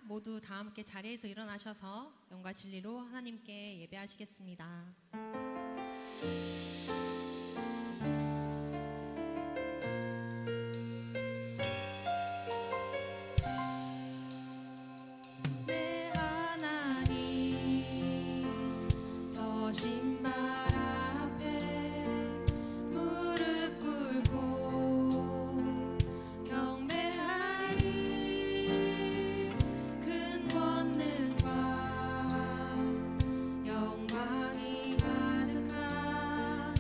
모두 다 함께 자리에서 일어나셔서 영과 진리로 하나님께 예배하시겠습니다. 내 하나님 서신 말 앞에 무릎 꿇고 경배하리. 큰 권능과 영광이 가득한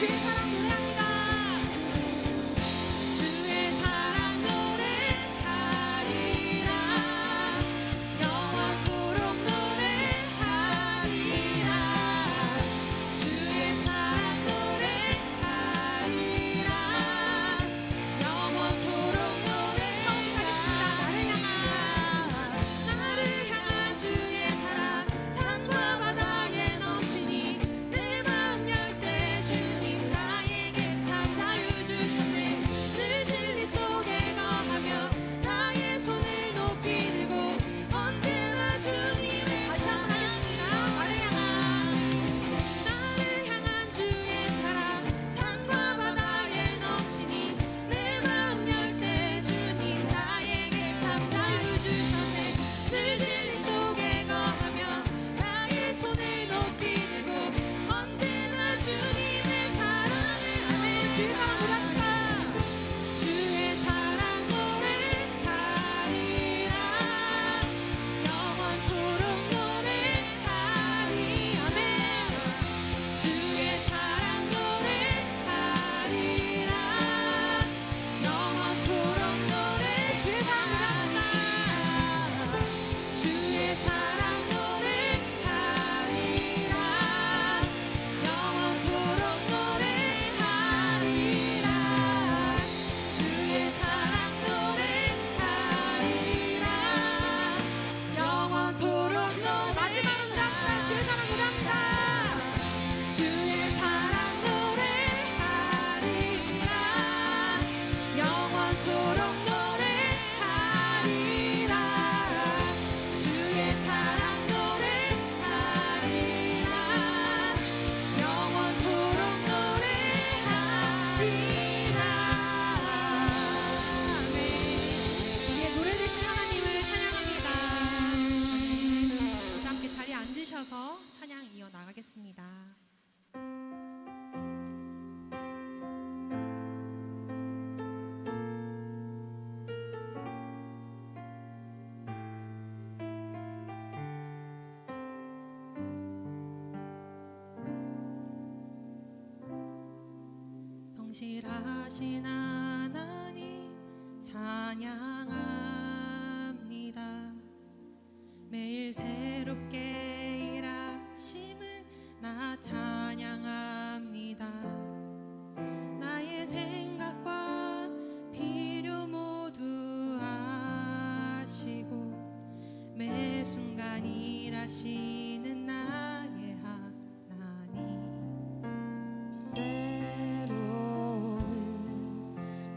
주의 사랑 노래합니다. 주의 사랑 노래하리라. 영원토록 노래하리라. 주의 사랑 노래하리라. 영원토록 노래하리라. 나를 향한 주의 사랑 산과 바다에 넘치니 내 마음 열 때 주님 나에게 참 자유 주셨네. 늘 진리 속에 거하며 나의 손을 높이 들고 언제나 주님을 다시 한번 하겠습니다. 나를 향한 주의 사랑 산과 바다에 넘치니 내 마음 열 때 주님 나에게 참 자유 주셨네. 늘 진리 속에 거하며 나의 손을 높이 들고 언제나 주님의 사랑을 아멘. 주의 사랑 노래합니다. 주의 사랑 노래하리라. 영원토록 노래하리 아멘. 주의 사랑 노래하리라. 영원토록 노래 주의 사랑 노래합니다. 주의 사랑 노래하리라. 영원토록 노래하리라. 주의 사랑 노래하리라. 영원토록 노래 마지막으로 합시다. 주의 사랑 노래합니다. 주의 사랑 노래하리라. 영원토록 노래하리라. 주의 사랑 노래하리라. 영원토록 노래하리라. 아멘. 이제 노래 되신 하나님을 찬양합니다. 모두 함께 자리에 앉으셔서 찬양 이어나가겠습니다. 성실하신 하나님 찬양합니다. 매일 새롭게 일하심을 나 찬양합니다. 나의 생각과 필요 모두 아시고 매 순간 일하시는 나의 하나님. 때로는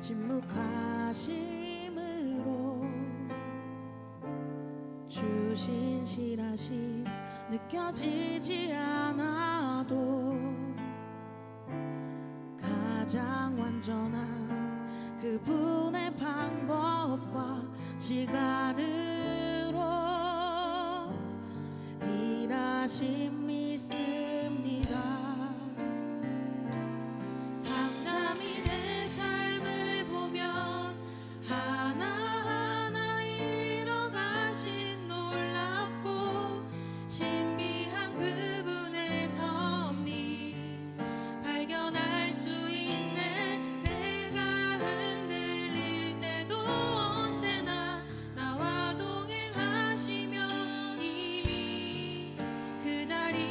침묵하심으로 주신 실하심 느껴지지 않아도 가장 완전한 그분의 방법과 시간으로 일하심 있습니다. 잠잠히 내 삶을 보면 하나하나 이뤄가신 놀랍고 신비한 그분의 섭리 발견할 수 있네. 내가 흔들릴 때도 언제나 나와 동행하시며 이미 그 자리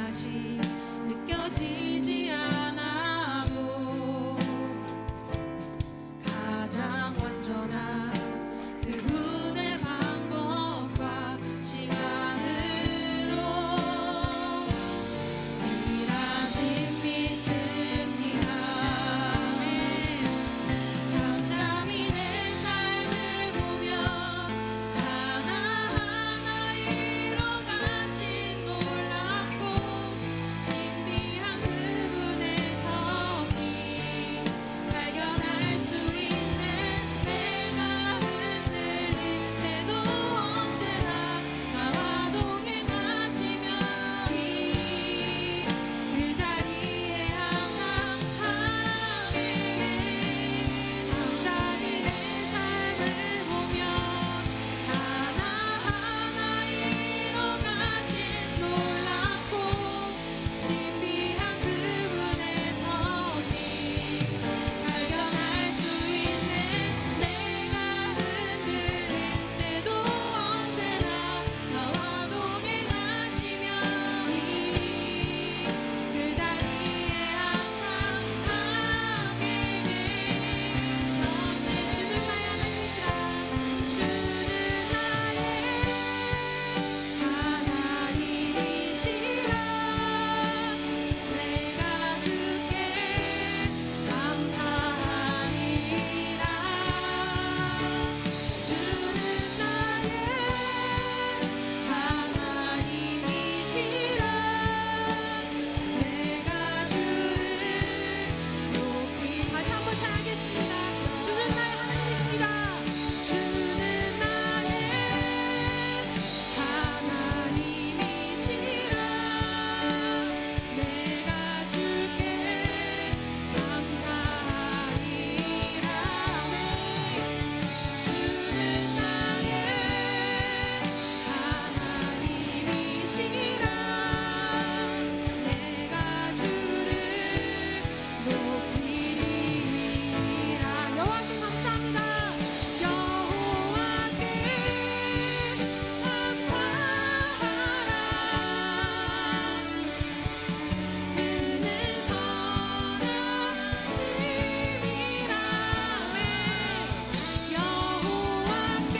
다시 느껴지지 않아도 가장 완전한 그분의 방법과 시간으로 일하심 믿습니다. 잠잠히 내 삶을 보며 하나하나 이뤄가신 놀랍고 신비한 그분의 섭리 발견할 수 있는 내가 흔들릴 때도 언제나 나와 동행하시며 그 자리에 항상 함께 잠잠히 내 삶을 보며 하나하나 이뤄가신 놀랍고 신비한 그분의 섭리 발견할 수 있는 내가 흔들릴 때도 언제나 나와 동행하시며 그 자리에 항상 함께 계셨네. 주는 나의 하나님이시라. 주는 나의 하나님이시라. 내가 주께 감사하리라. 주는 나의 하나님이시라. 내가 주를 높이 다시 한번 찬양하겠습니다. 주는 나의 하나님이십니다. 주는 나의 하나님이시라. 내가 주께 감사하리라. 주는 나의 하나님이시라. 내가 주를 높이리라. 여호와께 감사합니다. 여호와께 감사하라. 그는 선하심이라. 여호와께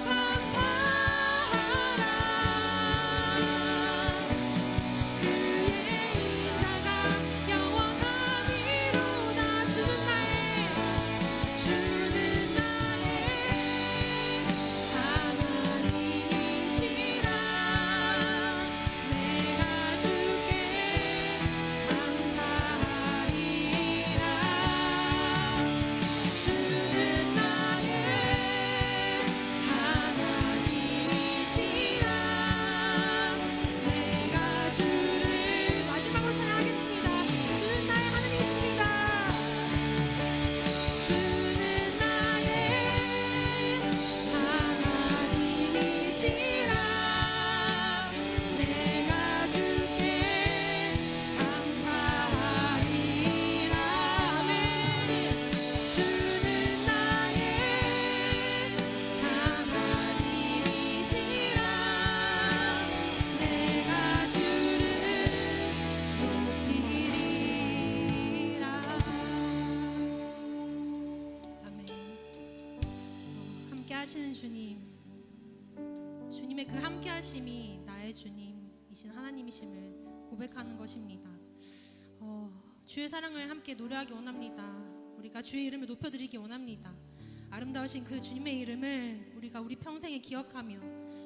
감사하라. 그의 인자가 영원하리로다. 주는 나의 하나님이시라. 내가 주께 감사하리라. 주는 나의 하나님이시라. 내가 주를 마지막으로 찬양하겠습니다. 주는 나의 하나님이십니다. 주는 나의 하나님이시라. 내가 주께 감사하리라. 주는 나의 하나님이시라. 내가 주를 높이리라. 아멘. 함께 하시는 주님, 주님의 그 함께 하심이 나의 주님이신 하나님이심을 고백하는 것입니다. 주의 사랑을 함께 노래하기 원합니다. 우리가 주의 이름을 높여드리기 원합니다. 아름다우신 그 주님의 이름을 우리가 우리 평생에 기억하며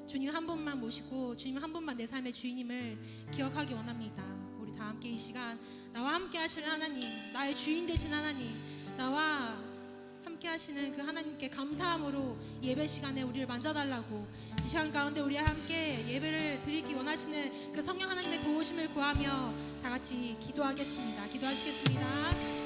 주님 한 분만 모시고 주님 한 분만 내 삶의 주인임을 기억하기 원합니다. 우리 다 함께 이 시간 나와 함께 하실 하나님, 나의 주인 되신 하나님, 나와 함께 하시는 그 하나님께 감사함으로 예배 시간에 우리를 만져달라고 이 시간 가운데 우리 함께 예배를 드리기 원하시는 그 성령 하나님의 도우심을 구하며 다 같이 기도하겠습니다. 기도하시겠습니다.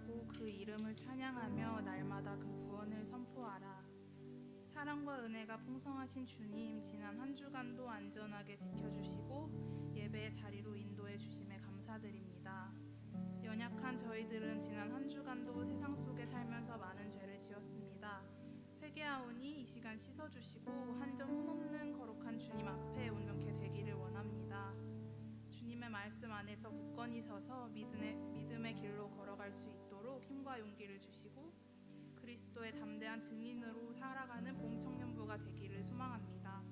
기도하고 그 이름을 찬양하며 날마다 그 구원을 선포하라. 사랑과 은혜가 풍성하신 주님, 지난 한 주간도 안전하게 지켜주시고 예배의 자리로 인도해 주심에 감사드립니다. 연약한 저희들은 지난 한 주간도 세상 속에 살면서 많은 죄를 지었습니다. 회개하오니 이 시간 씻어주시고 한 점 혼없는 거룩한 주님 앞에 온전케 되기를 원합니다. 주님의 말씀 안에서 굳건히 서서 믿음의 길로 걸어갈 수 있도록 힘과 용기를 주시고 그리스도의 담대한 증인으로 살아가는 봄 청년부가 되기를 소망합니다.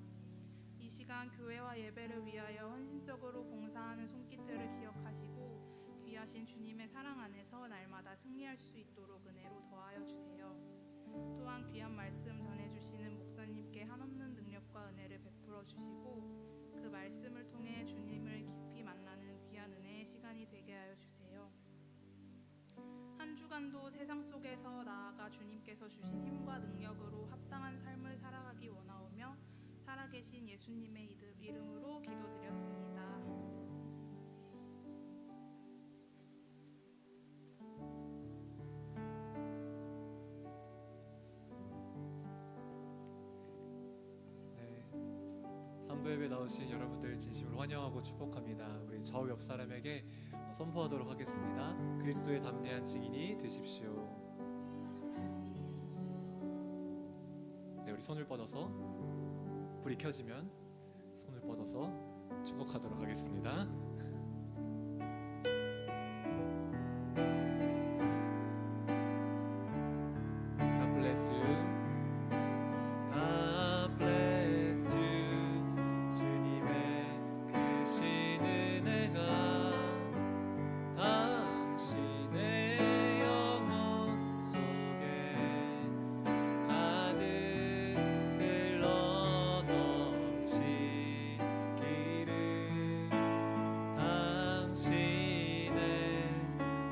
이 시간 교회와 예배를 위하여 헌신적으로 봉사하는 손길들을 기억하시고 귀하신 주님의 사랑 안에서 날마다 승리할 수 있도록 은혜로 더하여 주세요. 또한 귀한 말씀 전해주시는 목사님께 한없는 능력과 은혜를 베풀어 주시고 그 말씀을 통해 주님을 깊이 만나는 귀한 은혜의 시간이 되게 하여 주세요. 한 주간도 세상 속에서 나아가 주님께서 주신 힘과 능력으로 합당한 삶을 살아가기 원하오며 살아계신 예수님의 이름으로 기도드렸습니다. 선부 예배 나오신 여러분들 진심으로 환영하고 축복합니다. 우리 저 옆 사람에게 선포하도록 하겠습니다. 그리스도의 담대한 증인이 되십시오. 네, 우리 손을 뻗어서 불이 켜지면 손을 뻗어서 축복하도록 하겠습니다. God bless you. God bless you. 주님의 크신 은혜가 당신의 영혼 속에 가득 흘러 넘치기를 당신의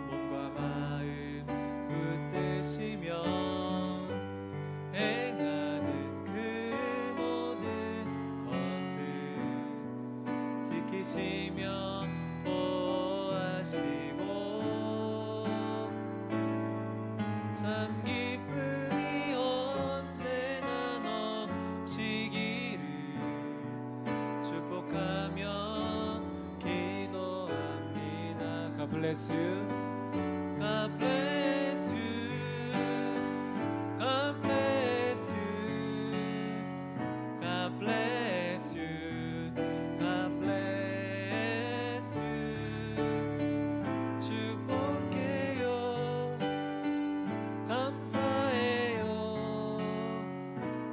몸과 마음 붙드시며 행하는 그 모든 것을 지키시며 보호하시고 참 기쁨이 언제나 넘치기를 축복하며 기도합니다. God bless you. God bless you. God bless you. God bless you. God bless you. 축복해요. 감사해요.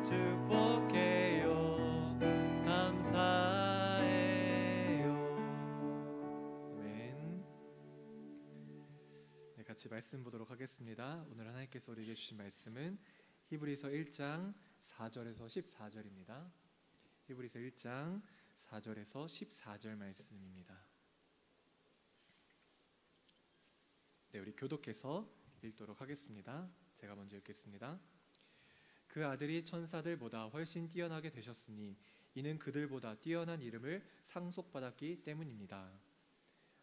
축복해요. 감사해요. 아멘. 네, 같이 말씀 보도록 하겠습니다. 오늘 하나님께서 우리에게 주신 말씀은 히브리서 1장 4절에서 14절입니다. 히브리서 1장 4절에서 14절 말씀입니다. 네, 우리 교독해서 읽도록 하겠습니다. 제가 먼저 읽겠습니다. 그 아들이 천사들보다 훨씬 뛰어나게 되셨으니 이는 그들보다 뛰어난 이름을 상속받았기 때문입니다.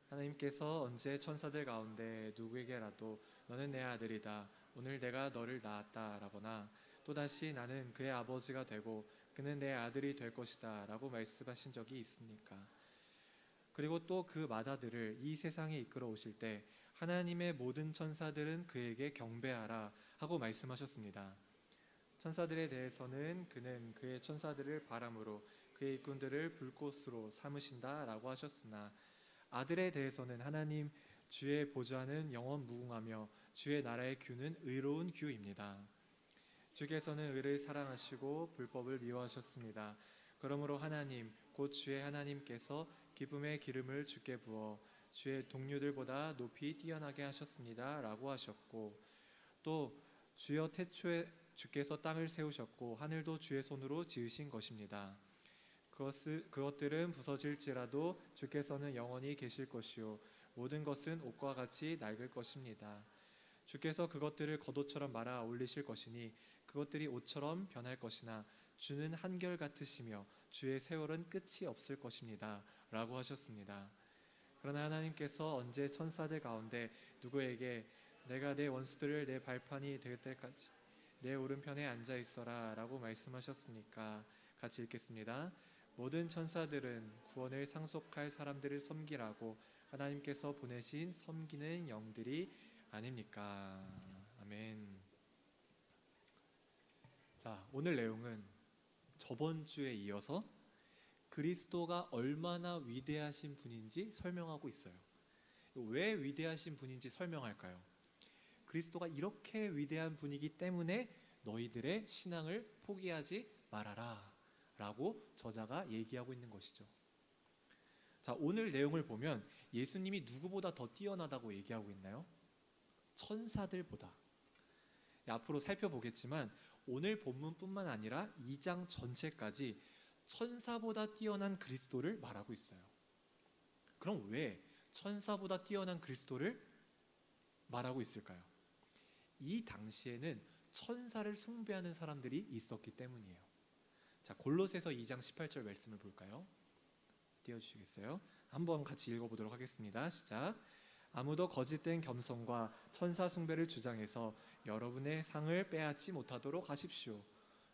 하나님께서 언제 천사들 가운데 누구에게라도 너는 내 아들이다, 오늘 내가 너를 낳았다 라거나 또다시 나는 그의 아버지가 되고 그는 내 아들이 될 것이다 라고 말씀하신 적이 있습니까? 그리고 또 그 마다들을 이 세상에 이끌어 오실 때 하나님의 모든 천사들은 그에게 경배하라 하고 말씀하셨습니다. 천사들에 대해서는 그는 그의 천사들을 바람으로 그의 일꾼들을 불꽃으로 삼으신다 라고 하셨으나 아들에 대해서는 하나님 주의 보좌는 영원 무궁하며 주의 나라의 규는 의로운 규입니다. 주께서는 의를 사랑하시고 불법을 미워하셨습니다. 그러므로 하나님 곧 주의 하나님께서 기쁨의 기름을 주께 부어 주의 동료들보다 높이 뛰어나게 하셨습니다 라고 하셨고 또 주여 태초에 주께서 땅을 세우셨고 하늘도 주의 손으로 지으신 것입니다. 그것들은 부서질지라도 주께서는 영원히 계실 것이요 모든 것은 옷과 같이 낡을 것입니다. 주께서 그것들을 겉옷처럼 말아 올리실 것이니 그것들이 옷처럼 변할 것이나 주는 한결같으시며 주의 세월은 끝이 없을 것입니다 라고 하셨습니다. 그러나 하나님께서 언제 천사들 가운데 누구에게 내가 내 원수들을 내 발판이 될 때까지 내 오른편에 앉아 있어라 라고 말씀하셨으니까. 같이 읽겠습니다. 모든 천사들은 구원을 상속할 사람들을 섬기라고 하나님께서 보내신 섬기는 영들이 아닙니까? 아멘. 자, 오늘 내용은 저번 주에 이어서 그리스도가 얼마나 위대하신 분인지 설명하고 있어요. 왜 위대하신 분인지 설명할까요? 그리스도가 이렇게 위대한 분이기 때문에 너희들의 신앙을 포기하지 말아라 라고 저자가 얘기하고 있는 것이죠. 자, 오늘 내용을 보면 예수님이 누구보다 더 뛰어나다고 얘기하고 있나요? 천사들보다. 앞으로 살펴보겠지만 오늘 본문뿐만 아니라 2장 전체까지 천사보다 뛰어난 그리스도를 말하고 있어요. 그럼 왜 천사보다 뛰어난 그리스도를 말하고 있을까요? 이 당시에는 천사를 숭배하는 사람들이 있었기 때문이에요. 자, 골로새서 2장 18절 말씀을 볼까요? 띄워주시겠어요? 한번 같이 읽어보도록 하겠습니다. 시작. 아무도 거짓된 겸손과 천사 숭배를 주장해서 여러분의 상을 빼앗지 못하도록 하십시오.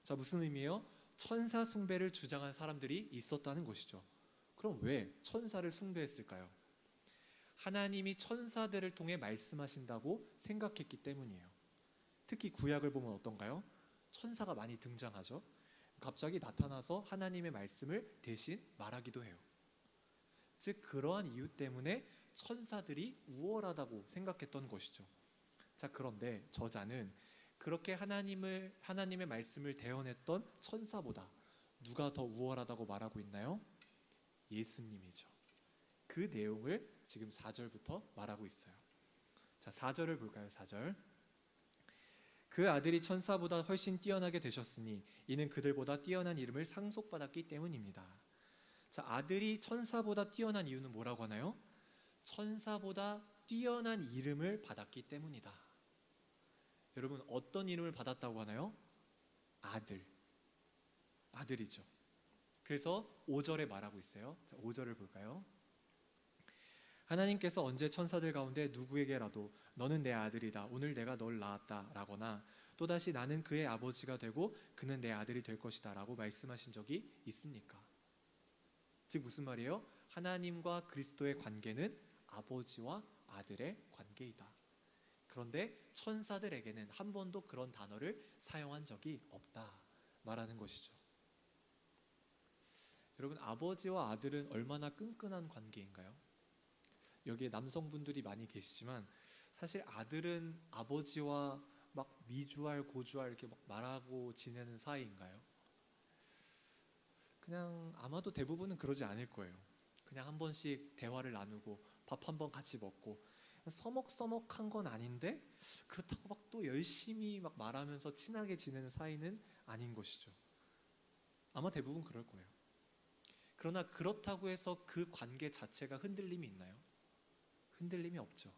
자, 무슨 의미예요? 천사 숭배를 주장한 사람들이 있었다는 것이죠. 그럼 왜 천사를 숭배했을까요? 하나님이 천사들을 통해 말씀하신다고 생각했기 때문이에요. 특히 구약을 보면 어떤가요? 천사가 많이 등장하죠. 갑자기 나타나서 하나님의 말씀을 대신 말하기도 해요. 즉 그러한 이유 때문에 천사들이 우월하다고 생각했던 것이죠. 자, 그런데 저자는 그렇게 하나님의 말씀을 대언했던 천사보다 누가 더 우월하다고 말하고 있나요? 예수님이죠. 그 내용을 지금 4절부터 말하고 있어요. 자, 4절을 볼까요? 4절. 그 아들이 천사보다 훨씬 뛰어나게 되셨으니 이는 그들보다 뛰어난 이름을 상속받았기 때문입니다. 자, 아들이 천사보다 뛰어난 이유는 뭐라고 하나요? 천사보다 뛰어난 이름을 받았기 때문이다. 여러분, 어떤 이름을 받았다고 하나요? 아들이죠. 그래서 5절에 말하고 있어요. 자, 5절을 볼까요? 하나님께서 언제 천사들 가운데 누구에게라도 너는 내 아들이다, 오늘 내가 널 낳았다 라거나 또다시 나는 그의 아버지가 되고 그는 내 아들이 될 것이다 라고 말씀하신 적이 있습니까? 즉 무슨 말이에요? 하나님과 그리스도의 관계는 아버지와 아들의 관계이다. 그런데 천사들에게는 한 번도 그런 단어를 사용한 적이 없다 말하는 것이죠. 여러분, 아버지와 아들은 얼마나 끈끈한 관계인가요? 여기에 남성분들이 많이 계시지만 사실 아들은 아버지와 막 미주알 고주알 이렇게 막 말하고 지내는 사이인가요? 그냥 아마도 대부분은 그러지 않을 거예요. 그냥 한 번씩 대화를 나누고 밥 한 번 같이 먹고 서먹서먹한 건 아닌데 그렇다고 막 또 열심히 막 말하면서 친하게 지내는 사이는 아닌 것이죠. 아마 대부분 그럴 거예요. 그러나 그렇다고 해서 그 관계 자체가 흔들림이 있나요? 흔들림이 없죠.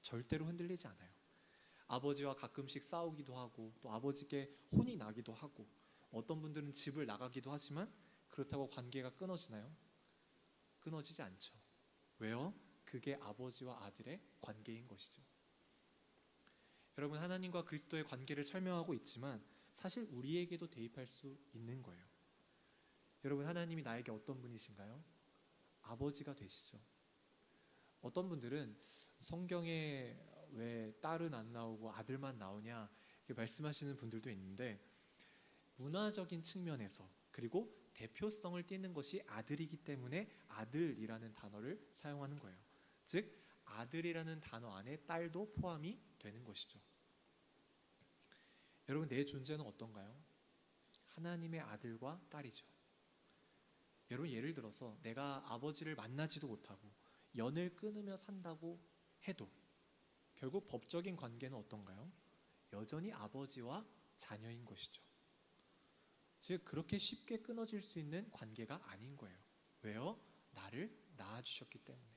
절대로 흔들리지 않아요. 아버지와 가끔씩 싸우기도 하고 또 아버지께 혼이 나기도 하고 어떤 분들은 집을 나가기도 하지만 그렇다고 관계가 끊어지나요? 끊어지지 않죠. 왜요? 그게 아버지와 아들의 관계인 것이죠. 여러분, 하나님과 그리스도의 관계를 설명하고 있지만 사실 우리에게도 대입할 수 있는 거예요. 여러분, 하나님이 나에게 어떤 분이신가요? 아버지가 되시죠. 어떤 분들은 성경에 왜 딸은 안 나오고 아들만 나오냐 이렇게 말씀하시는 분들도 있는데 문화적인 측면에서 그리고 대표성을 띠는 것이 아들이기 때문에 아들이라는 단어를 사용하는 거예요. 즉 아들이라는 단어 안에 딸도 포함이 되는 것이죠. 여러분, 내 존재는 어떤가요? 하나님의 아들과 딸이죠. 여러분, 예를 들어서 내가 아버지를 만나지도 못하고 연을 끊으며 산다고 해도 결국 법적인 관계는 어떤가요? 여전히 아버지와 자녀인 것이죠. 즉 그렇게 쉽게 끊어질 수 있는 관계가 아닌 거예요. 왜요? 나를 낳아주셨기 때문에.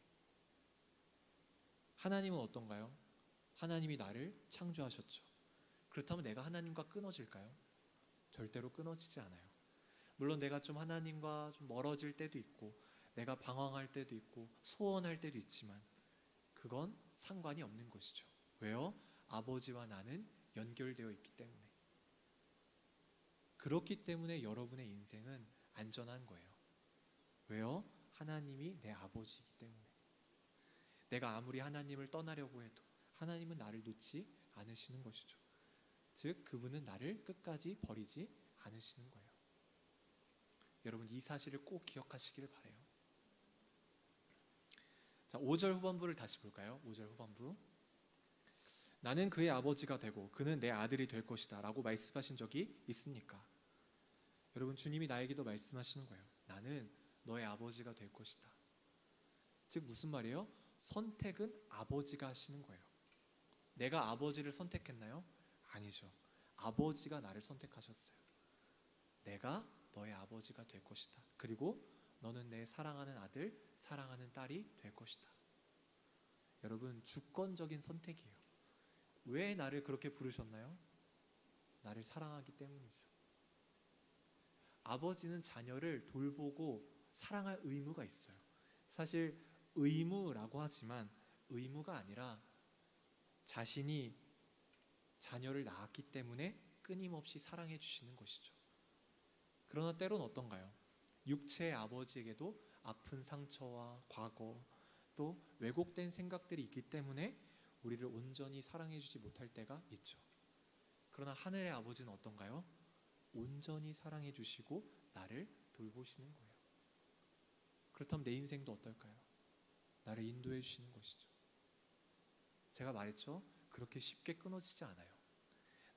하나님은 어떤가요? 하나님이 나를 창조하셨죠. 그렇다면 내가 하나님과 끊어질까요? 절대로 끊어지지 않아요. 물론 내가 좀 하나님과 좀 멀어질 때도 있고 내가 방황할 때도 있고 소원할 때도 있지만 그건 상관이 없는 것이죠. 왜요? 아버지와 나는 연결되어 있기 때문에. 그렇기 때문에 여러분의 인생은 안전한 거예요. 왜요? 하나님이 내 아버지이기 때문에. 내가 아무리 하나님을 떠나려고 해도 하나님은 나를 놓지 않으시는 것이죠. 즉 그분은 나를 끝까지 버리지 않으시는 거예요. 여러분 이 사실을 꼭 기억하시길 바라요. 자, 5절 후반부를 다시 볼까요? 5절 후반부. 나는 그의 아버지가 되고 그는 내 아들이 될 것이다 라고 말씀하신 적이 있습니까? 여러분 주님이 나에게도 말씀하시는 거예요. 나는 너의 아버지가 될 것이다. 즉 무슨 말이에요? 선택은 아버지가 하시는 거예요. 내가 아버지를 선택했나요? 아니죠. 아버지가 나를 선택하셨어요. 내가 너의 아버지가 될 것이다. 그리고 너는 내 사랑하는 아들, 사랑하는 딸이 될 것이다. 여러분 주권적인 선택이에요. 왜 나를 그렇게 부르셨나요? 나를 사랑하기 때문이죠. 아버지는 자녀를 돌보고 사랑할 의무가 있어요. 사실 의무라고 하지만 의무가 아니라 자신이 자녀를 낳았기 때문에 끊임없이 사랑해 주시는 것이죠. 그러나 때로는 어떤가요? 육체의 아버지에게도 아픈 상처와 과거 또 왜곡된 생각들이 있기 때문에 우리를 온전히 사랑해 주지 못할 때가 있죠. 그러나 하늘의 아버지는 어떤가요? 온전히 사랑해 주시고 나를 돌보시는 거예요. 그렇다면 내 인생도 어떨까요? 나를 인도해 주시는 것이죠. 제가 말했죠. 그렇게 쉽게 끊어지지 않아요.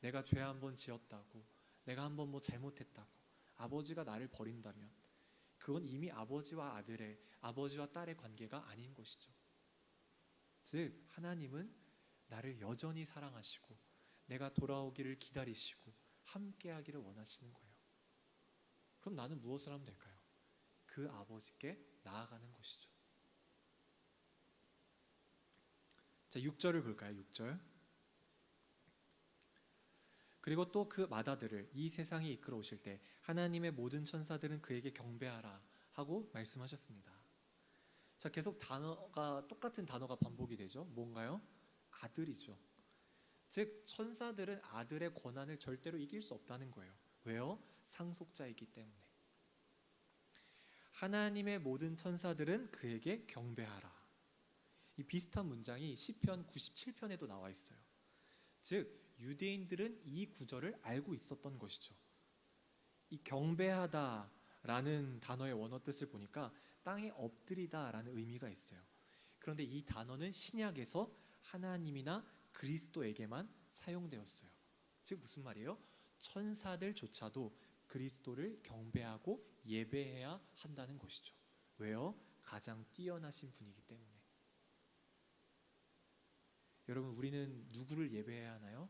내가 죄 한번 지었다고, 내가 한번 뭐 잘못했다고 아버지가 나를 버린다면 그건 이미 아버지와 아들의, 아버지와 딸의 관계가 아닌 것이죠. 즉 하나님은 나를 여전히 사랑하시고 내가 돌아오기를 기다리시고 함께하기를 원하시는 거예요. 그럼 나는 무엇을 하면 될까요? 그 아버지께 나아가는 것이죠. 자, 6절을 볼까요? 6절. 그리고 또 그 맏아들을 이 세상에 이끌어 오실 때 하나님의 모든 천사들은 그에게 경배하라 하고 말씀하셨습니다. 자, 계속 똑같은 단어가 반복이 되죠. 뭔가요? 아들이죠. 즉 천사들은 아들의 권한을 절대로 이길 수 없다는 거예요. 왜요? 상속자이기 때문에. 하나님의 모든 천사들은 그에게 경배하라. 이 비슷한 문장이 시편 97편에도 나와 있어요. 즉 유대인들은 이 구절을 알고 있었던 것이죠. 이 경배하다라는 단어의 원어 뜻을 보니까 땅에 엎드리다라는 의미가 있어요. 그런데 이 단어는 신약에서 하나님이나 그리스도에게만 사용되었어요. 즉 무슨 말이에요? 천사들조차도 그리스도를 경배하고 예배해야 한다는 것이죠. 왜요? 가장 뛰어나신 분이기 때문에. 여러분 우리는 누구를 예배해야 하나요?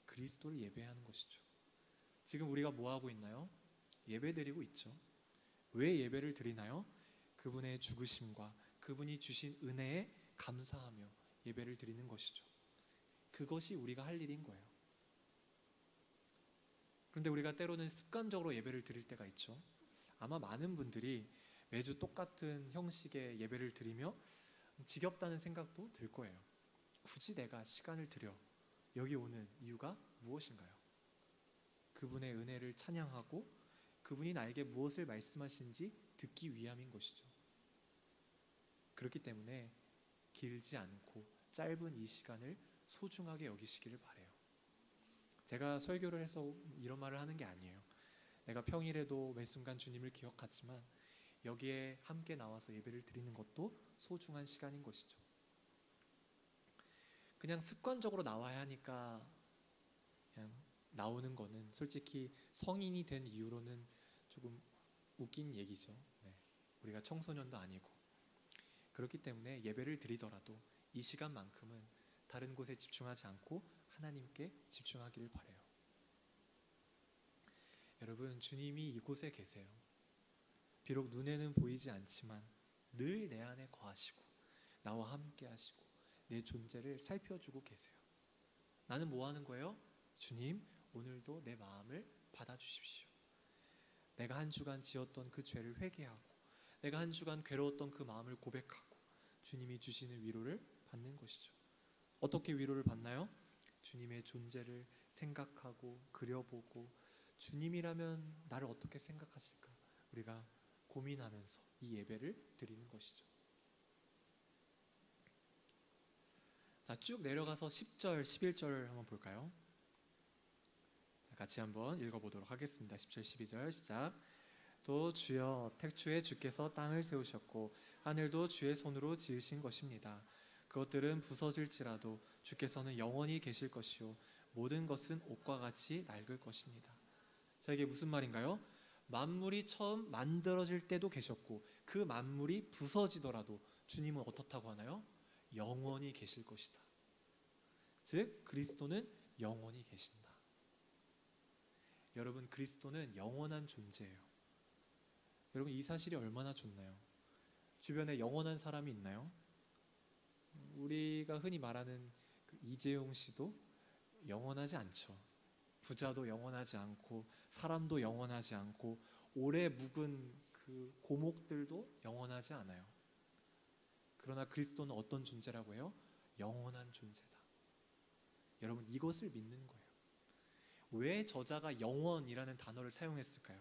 그리스도를 예배해야 하는 것이죠. 지금 우리가 뭐 하고 있나요? 예배드리고 있죠. 왜 예배를 드리나요? 그분의 죽으심과 그분이 주신 은혜에 감사하며 예배를 드리는 것이죠. 그것이 우리가 할 일인 거예요. 그런데 우리가 때로는 습관적으로 예배를 드릴 때가 있죠. 아마 많은 분들이 매주 똑같은 형식의 예배를 드리며 지겹다는 생각도 들 거예요. 굳이 내가 시간을 들여 여기 오는 이유가 무엇인가요? 그분의 은혜를 찬양하고 그분이 나에게 무엇을 말씀하신지 듣기 위함인 것이죠. 그렇기 때문에 길지 않고 짧은 이 시간을 소중하게 여기시기를 바라요. 제가 설교를 해서 이런 말을 하는 게 아니에요. 내가 평일에도 매 순간 주님을 기억하지만 여기에 함께 나와서 예배를 드리는 것도 소중한 시간인 것이죠. 그냥 습관적으로 나와야 하니까 그냥 나오는 거는 솔직히 성인이 된 이후로는 조금 웃긴 얘기죠. 네. 우리가 청소년도 아니고. 그렇기 때문에 예배를 드리더라도 이 시간만큼은 다른 곳에 집중하지 않고 하나님께 집중하기를 바라요. 여러분 주님이 이곳에 계세요. 비록 눈에는 보이지 않지만 늘 내 안에 거하시고 나와 함께 하시고 내 존재를 살펴주고 계세요. 나는 뭐 하는 거예요? 주님 오늘도 내 마음을 받아주십시오. 내가 한 주간 지었던 그 죄를 회개하고 내가 한 주간 괴로웠던 그 마음을 고백하고 주님이 주시는 위로를 받는 것이죠. 어떻게 위로를 받나요? 주님의 존재를 생각하고 그려보고 주님이라면 나를 어떻게 생각하실까? 우리가 고민하면서 이 예배를 드리는 것이죠. 자, 쭉 내려가서 10절, 11절 한번 볼까요? 자, 같이 한번 읽어보도록 하겠습니다. 10절, 12절 시작. 또 주여 택초에 주께서 땅을 세우셨고 하늘도 주의 손으로 지으신 것입니다. 그것들은 부서질지라도 주께서는 영원히 계실 것이요 모든 것은 옷과 같이 낡을 것입니다. 자, 이게 무슨 말인가요? 만물이 처음 만들어질 때도 계셨고 그 만물이 부서지더라도 주님은 어떻다고 하나요? 영원히 계실 것이다. 즉 그리스도는 영원히 계신다. 여러분, 그리스도는 영원한 존재예요. 여러분, 이 사실이 얼마나 좋나요? 주변에 영원한 사람이 있나요? 우리가 흔히 말하는 그 이재용 씨도 영원하지 않죠. 부자도 영원하지 않고 사람도 영원하지 않고 오래 묵은 그 고목들도 영원하지 않아요. 그러나 그리스도는 어떤 존재라고 해요? 영원한 존재다. 여러분, 이것을 믿는 거예요. 왜 저자가 영원이라는 단어를 사용했을까요?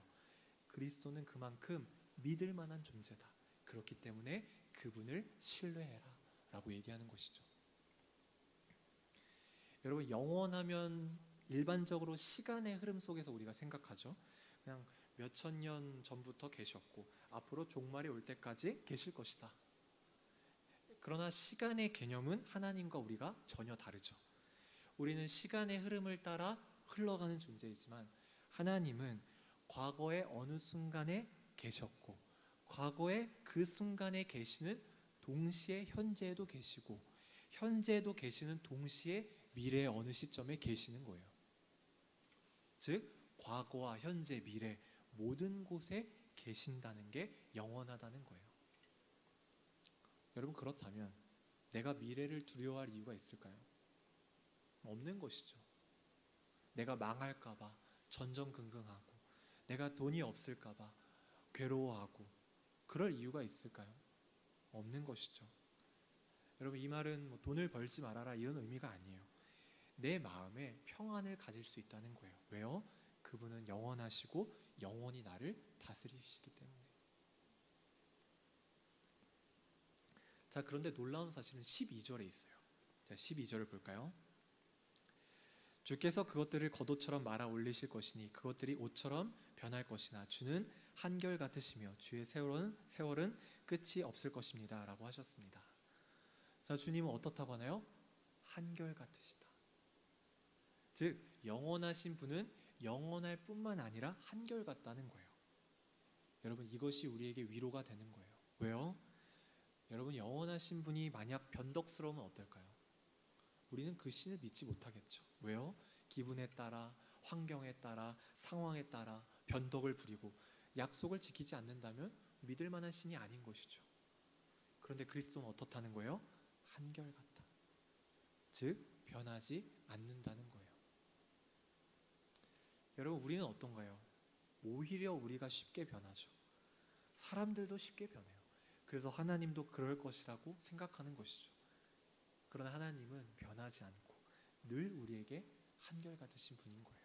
그리스도는 그만큼 믿을 만한 존재다. 그렇기 때문에 그분을 신뢰해라 라고 얘기하는 것이죠. 여러분, 영원하면 일반적으로 시간의 흐름 속에서 우리가 생각하죠. 그냥 몇천 년 전부터 계셨고 앞으로 종말이 올 때까지 계실 것이다. 그러나 시간의 개념은 하나님과 우리가 전혀 다르죠. 우리는 시간의 흐름을 따라 흘러가는 존재이지만 하나님은 과거의 어느 순간에 계셨고 과거의 그 순간에 계시는 동시에 현재에도 계시고 현재에도 계시는 동시에 미래의 어느 시점에 계시는 거예요. 즉 과거와 현재, 미래 모든 곳에 계신다는 게 영원하다는 거예요. 여러분, 그렇다면 내가 미래를 두려워할 이유가 있을까요? 없는 것이죠. 내가 망할까 봐 전전긍긍하고 내가 돈이 없을까 봐 괴로워하고 그럴 이유가 있을까요? 없는 것이죠. 여러분, 이 말은 뭐 돈을 벌지 말아라 이런 의미가 아니에요. 내 마음에 평안을 가질 수 있다는 거예요. 왜요? 그분은 영원하시고 영원히 나를 다스리시기 때문에. 자, 그런데 놀라운 사실은 12절에 있어요. 자, 12절을 볼까요? 주께서 그것들을 겉옷처럼 말아 올리실 것이니 그것들이 옷처럼 변할 것이나 주는 한결 같으시며 주의 세월은 끝이 없을 것입니다 라고 하셨습니다. 자, 주님은 어떻다고 하나요? 한결 같으시다. 즉 영원하신 분은 영원할 뿐만 아니라 한결 같다는 거예요. 여러분, 이것이 우리에게 위로가 되는 거예요. 왜요? 여러분, 영원하신 분이 만약 변덕스러우면 어떨까요? 우리는 그 신을 믿지 못하겠죠. 왜요? 기분에 따라, 환경에 따라, 상황에 따라 변덕을 부리고 약속을 지키지 않는다면 믿을 만한 신이 아닌 것이죠. 그런데 그리스도는 어떻다는 거예요? 한결같다. 즉 변하지 않는다는 거예요. 여러분, 우리는 어떤가요? 오히려 우리가 쉽게 변하죠. 사람들도 쉽게 변해요. 그래서 하나님도 그럴 것이라고 생각하는 것이죠. 그러나 하나님은 변하지 않고 늘 우리에게 한결같으신 분인 거예요.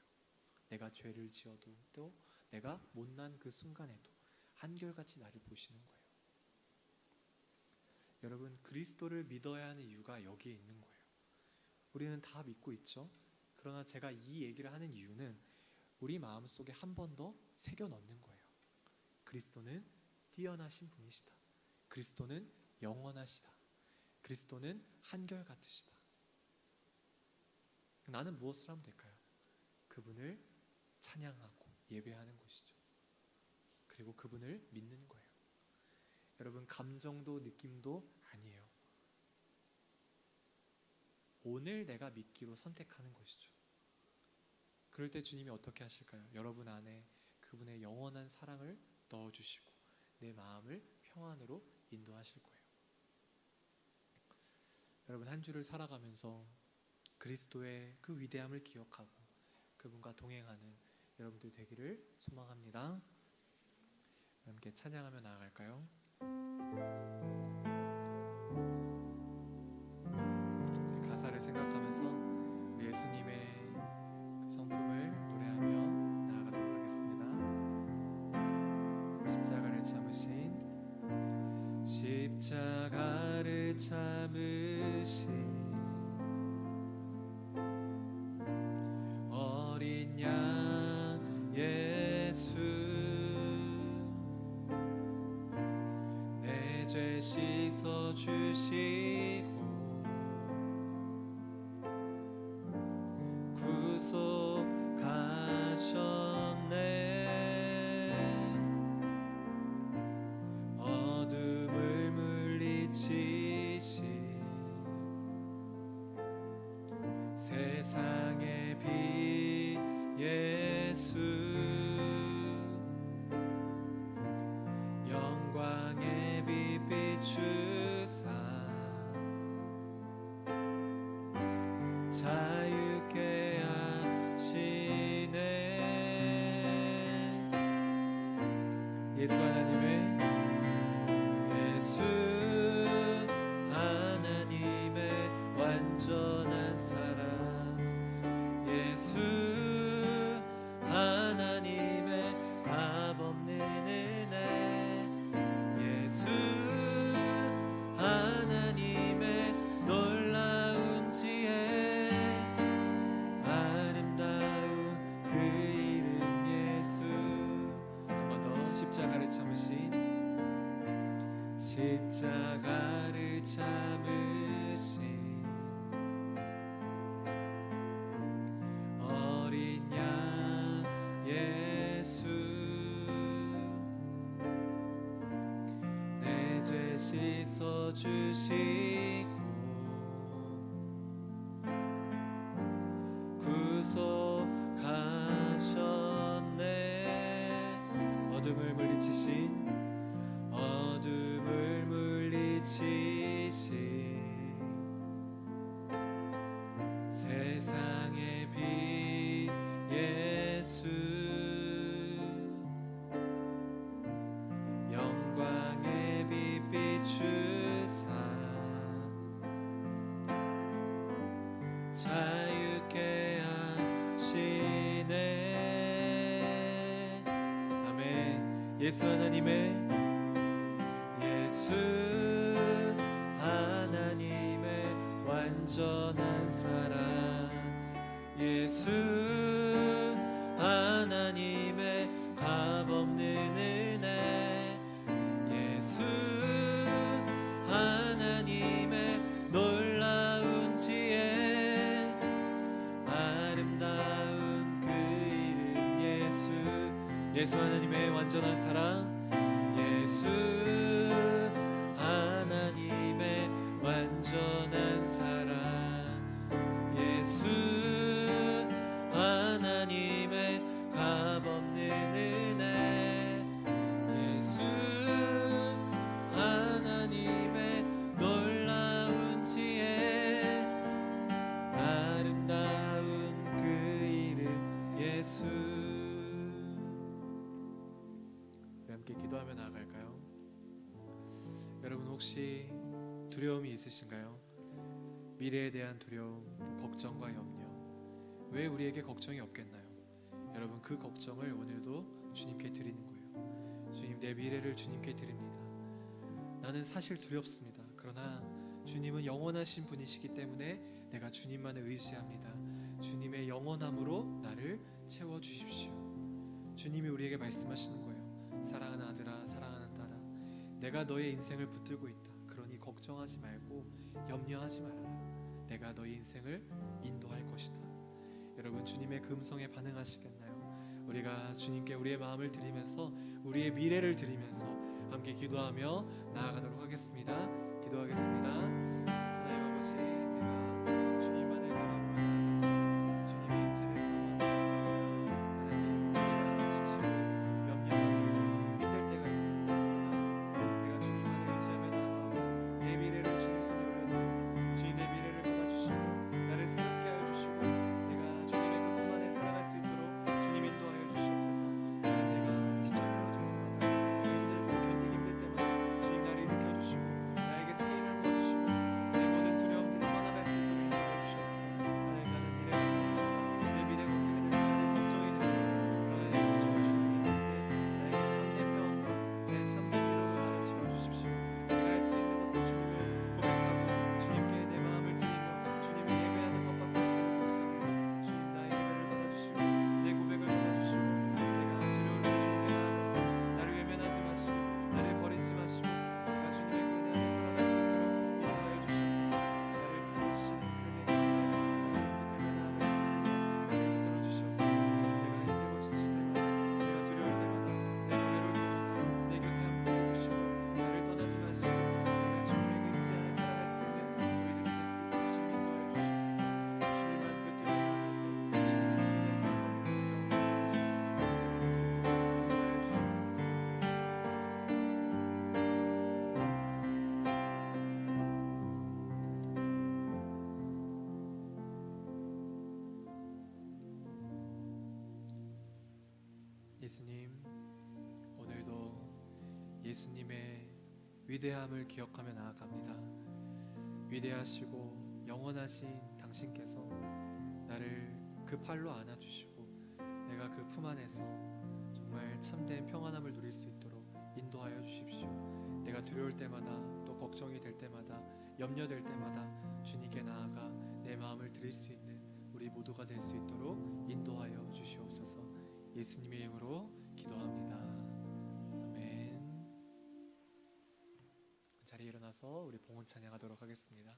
내가 죄를 지어도 또 내가 못난 그 순간에도 한결같이 나를 보시는 거예요. 여러분, 그리스도를 믿어야 하는 이유가 여기에 있는 거예요. 우리는 다 믿고 있죠. 그러나 제가 이 얘기를 하는 이유는 우리 마음속에 한 번 더 새겨 넣는 거예요. 그리스도는 뛰어나신 분이시다. 그리스도는 영원하시다. 그리스도는 한결같으시다. 나는 무엇을 하면 될까요? 그분을 찬양하고 예배하는 것이죠. 그리고 그분을 믿는 거예요. 여러분, 감정도 느낌도 아니에요. 오늘 내가 믿기로 선택하는 것이죠. 그럴 때 주님이 어떻게 하실까요? 여러분 안에 그분의 영원한 사랑을 넣어주시고 내 마음을 평안으로 인도하실 거예요. 여러분, 한 주를 살아가면서 그리스도의 그 위대함을 기억하고 그분과 동행하는 여러분들 되기를 소망합니다. 함께 찬양하며 나아갈까요? 가사를 생각하면서 우리 예수님의 그 성품을 노래하며 나아가도록 하겠습니다. 십자가를 참으신 어린 양 예수, 내 죄 씻어 주시고 구속하셨네. 어둠을 물리치신 세상의 빛 예수, 영광의 빛 비추사 자유케 하시네. 예수 하나님의 완전한 사랑, 예수 하나님의 값없는 은혜, 예수 하나님의 놀라운 지혜, 아름다운 그 이름 예수. 한 번 더 십자가를 참으신 어린 양 예수, 내 죄 씻어 주시고 구속하셨네. 어둠을 물리치신 세상의 빛 예수, 영광의 빛 비추사 자유케 하시네. 아멘. 예수 하나님의 완전한 사랑, 예수 하나님의 값없는 은혜, 예수 하나님의 놀라운 지혜, 아름다운 그 이름 예수 하나님의 완전한 사랑, 예수 하나님의 완전한 사랑, 예수 하나님의 값없는 은혜, 예수 하나님의 놀라운 지혜, 아름다운 그 이름 예수. 우리 함께 기도하며 나아갈까요? 여러분 혹시 두려움이 있으신가요? 미래에 대한 두려움, 걱정과 염려. 왜 우리에게 걱정이 없겠나요? 여러분 그 걱정을 오늘도 주님께 드리는 거예요. 주님, 내 미래를 주님께 드립니다. 나는 사실 두렵습니다. 그러나 주님은 영원하신 분이시기 때문에 내가 주님만을 의지합니다. 주님의 영원함으로 나를 채워주십시오. 주님이 우리에게 말씀하시는 거예요. 사랑하는 아들아, 사랑하는 딸아, 내가 너의 인생을 붙들고 있다. 그러니 걱정하지 말고 염려하지 말아라. 내가 너의 인생을 인도할 것이다. 여러분 주님의 그 음성에 반응하시겠나요? 우리가 주님께 우리의 마음을 드리면서 우리의 미래를 드리면서 함께 기도하며 나아가도록 하겠습니다. 기도하겠습니다. 하나님 아버지, 내가 주님만을 바라보며 주님의 임재에서 하나님, 내가 지치고 염려하고 힘들 때가 있습니다. 내가 주님만을 의지하며 나아가고 내 미래를 주님 손에 올려드리고 주님 내 미래를 받아주시고 나를 새롭게 하여 주시고 내가 주님의 그 품 안에 살아갈 수 있도록 주님 인도하여 주시옵소서. 내가 지쳐 쓰러질 때마다 힘들고 견디기 힘들 때마다 주님 나를 일으켜 주시고 나에게 새 힘을 부어주시고 내 모든 두려움들이 떠나 예수님의 위대함을 기억하며 나아갑니다. 위대하시고 영원하신 당신께서 나를 그 팔로 안아주시고 내가 그 품 안에서 정말 참된 평안함을 누릴 수 있도록 인도하여 주십시오. 내가 두려울 때마다 또 걱정이 될 때마다 염려될 때마다 주님께 나아가 내 마음을 드릴 수 있는 우리 모두가 될 수 있도록 인도하여 주시옵소서. 예수님의 이름으로 기도합니다. 아멘. 자리에 일어나서 우리 봉헌 찬양하도록 하겠습니다.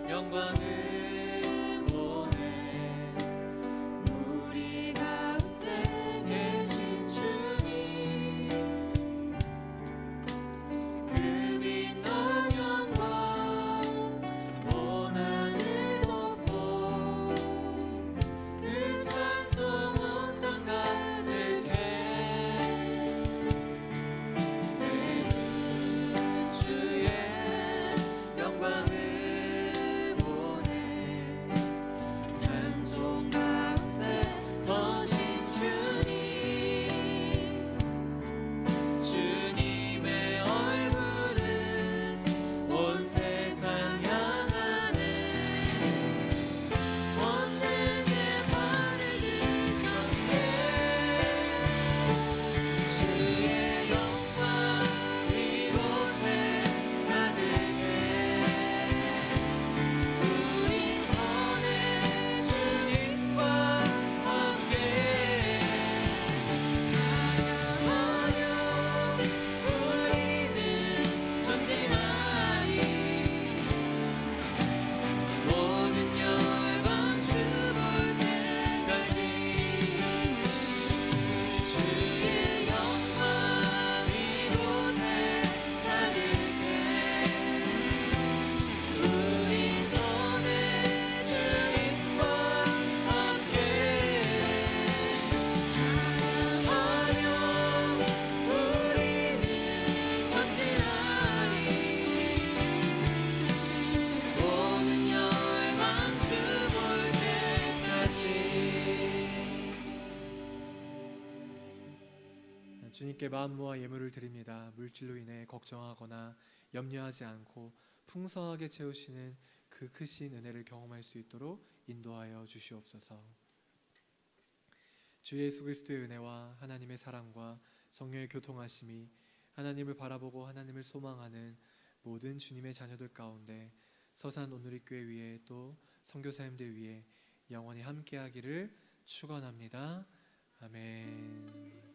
영광을 보내 우리 가운데 계신 주님 그 빛난 영광 온 하늘 덮고 그 찬송 온 땅 가득해 내는 주의 영광을 찬송 가운데 서신 주님의 얼굴은 온 세상 향하네 권능의 발을 드셨네 주의 영광 이곳에 가득해 우리 선에 주님과 함께 찬양하며 우리는 전진하리 모든 열방 주 볼 때까지 주의 영광 이곳에 가득해 우리 선에 주님과 함께 찬양하며 우리는 전진하리 모든 열방 주 볼 때까지. 주님께 마음 모아 예물을 드립니다. 물질로 인해 걱정하거나 염려하지 않고 풍성하게 채우시는 그 크신 은혜를 경험할 수 있도록 인도하여 주시옵소서. 주 예수 그리스도의 은혜와 하나님의 사랑과 성령의 교통하심이 하나님을 바라보고 하나님을 소망하는 모든 주님의 자녀들 가운데 서산 온누리교회 위에 또 선교사님들 위에 영원히 함께하기를 축원합니다. 아멘.